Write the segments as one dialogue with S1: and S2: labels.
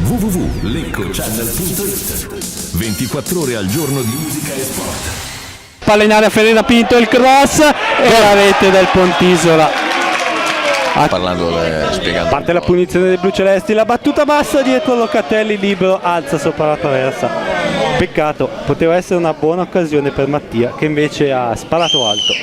S1: www.leccochannel.it 24 ore al giorno di musica e sport.
S2: Palla in area, Ferreira Pinto, il cross e la rete del Pontisola.
S3: Spiegando.
S2: Parte la punizione dei blucelesti, la battuta bassa dietro Locatelli, libero, alza sopra la traversa. Peccato, poteva essere una buona occasione per Mattia che invece ha sparato alto.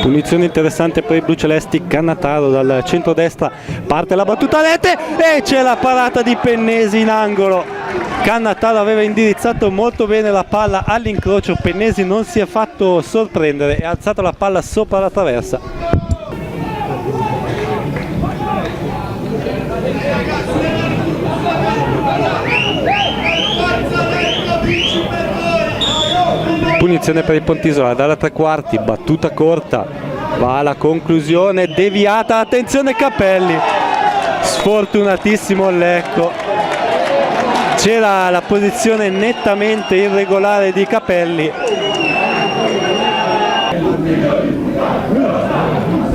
S2: Punizione interessante per i blucelesti, Cannataro dal centro-destra, parte la battuta a rete e c'è la parata di Pennesi in angolo. Cannataro aveva indirizzato molto bene la palla all'incrocio, Pennesi non si è fatto sorprendere e ha alzato la palla sopra la traversa. Punizione per il Pontisola dalla tre quarti, battuta corta, va alla conclusione, deviata, attenzione Capelli, sfortunatissimo il Lecco, c'era la posizione nettamente irregolare di Capelli.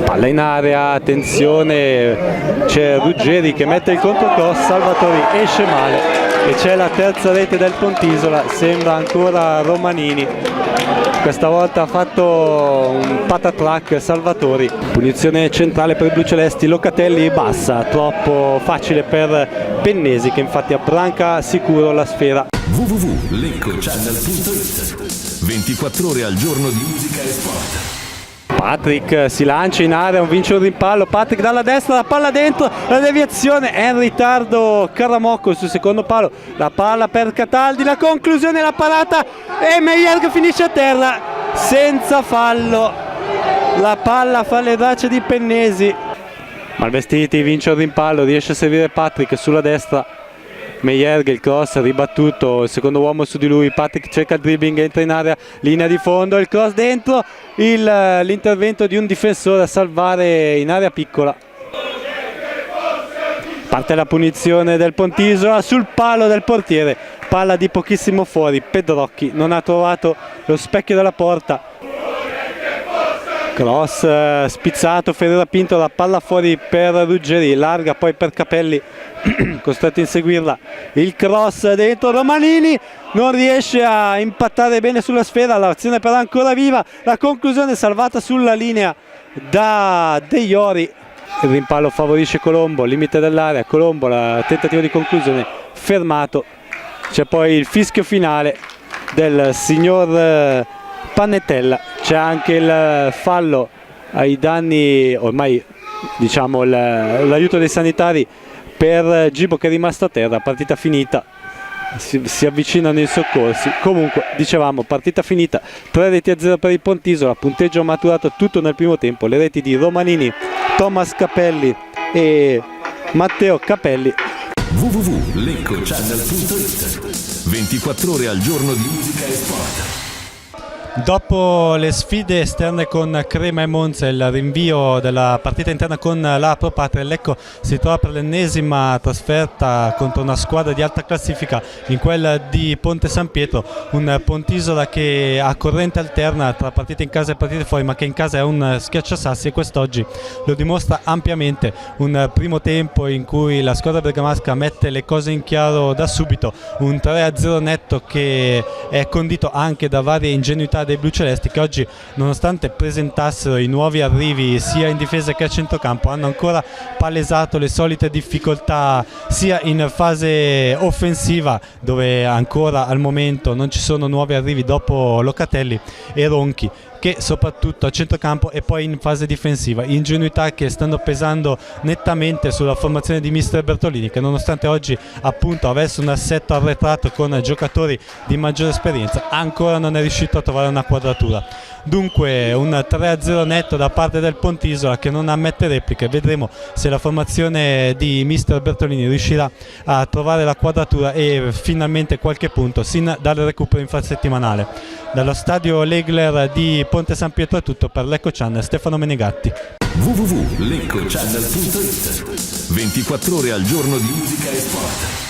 S2: Palla in area, attenzione, c'è Ruggeri che mette il controcross, Salvatori esce male e c'è la terza rete del Pontisola, sembra ancora Romanini. Questa volta ha fatto un patatrack Salvatori. Punizione centrale per i blucelesti, Locatelli bassa, troppo facile per Pennesi che infatti abbranca sicuro la sfera.
S1: www.leccochannel.it 24 ore al giorno di musica e sport.
S2: Patrick si lancia in area, vince un rimpallo, Patrick dalla destra, la palla dentro, la deviazione, è in ritardo Caramocco sul secondo palo, la palla per Cataldi, la conclusione, la parata e Meyer che finisce a terra senza fallo, la palla fa le braccia di Pennesi. Malvestiti vince un rimpallo, riesce a servire Patrick sulla destra, Meyer il cross ribattuto, il secondo uomo su di lui, Patrick cerca il dribbling, entra in area, linea di fondo, il cross dentro, l'intervento di un difensore a salvare in area piccola. Parte la punizione del Pontisola sul palo del portiere, palla di pochissimo fuori, Pedrocchi non ha trovato lo specchio della porta. Cross spizzato, Ferreira Pinto, la palla fuori per Ruggeri, larga poi per Capelli, costretto a inseguirla, il cross dentro, Romanini non riesce a impattare bene sulla sfera, l'azione però è ancora viva, la conclusione salvata sulla linea da De Iori, il rimpallo favorisce Colombo, limite dell'area, Colombo, la tentativo di conclusione fermato, c'è poi il fischio finale del signor Pannetella, c'è anche il fallo ai danni, ormai diciamo l'aiuto dei sanitari per Gibo che è rimasto a terra, partita finita, si avvicinano i soccorsi, comunque dicevamo partita finita, 3-0 per il Pontisola, punteggio maturato tutto nel primo tempo, le reti di Romanini, Thomas Capelli e Matteo Capelli.
S1: www.leccochannel.it 24 ore al giorno di musica e sport.
S2: Dopo le sfide esterne con Crema e Monza e il rinvio della partita interna con la Pro Patria, il Lecco si trova per l'ennesima trasferta contro una squadra di alta classifica in quella di Ponte San Pietro, un Pontisola che ha corrente alterna tra partite in casa e partite fuori, ma che in casa è un schiacciasassi e quest'oggi lo dimostra ampiamente. Un primo tempo in cui la squadra bergamasca mette le cose in chiaro da subito, un 3-0 netto che è condito anche da varie ingenuità dei blucelesti che oggi, nonostante presentassero i nuovi arrivi sia in difesa che a centrocampo, hanno ancora palesato le solite difficoltà sia in fase offensiva, dove ancora al momento non ci sono nuovi arrivi dopo Locatelli e Ronchi, che soprattutto a centrocampo e poi in fase difensiva, ingenuità che stanno pesando nettamente sulla formazione di mister Bertolini, che nonostante oggi appunto avesse un assetto arretrato con giocatori di maggiore esperienza, ancora non è riuscito a trovare una quadratura. Dunque un 3-0 netto da parte del Pontisola che non ammette repliche, vedremo se la formazione di mister Bertolini riuscirà a trovare la quadratura e finalmente qualche punto sin dal recupero infrasettimanale. Dallo stadio Legler di Ponte San Pietro è tutto per Lecco Channel, Stefano Menegatti.
S1: www.leccochannel.it 24 ore al giorno di musica e sport.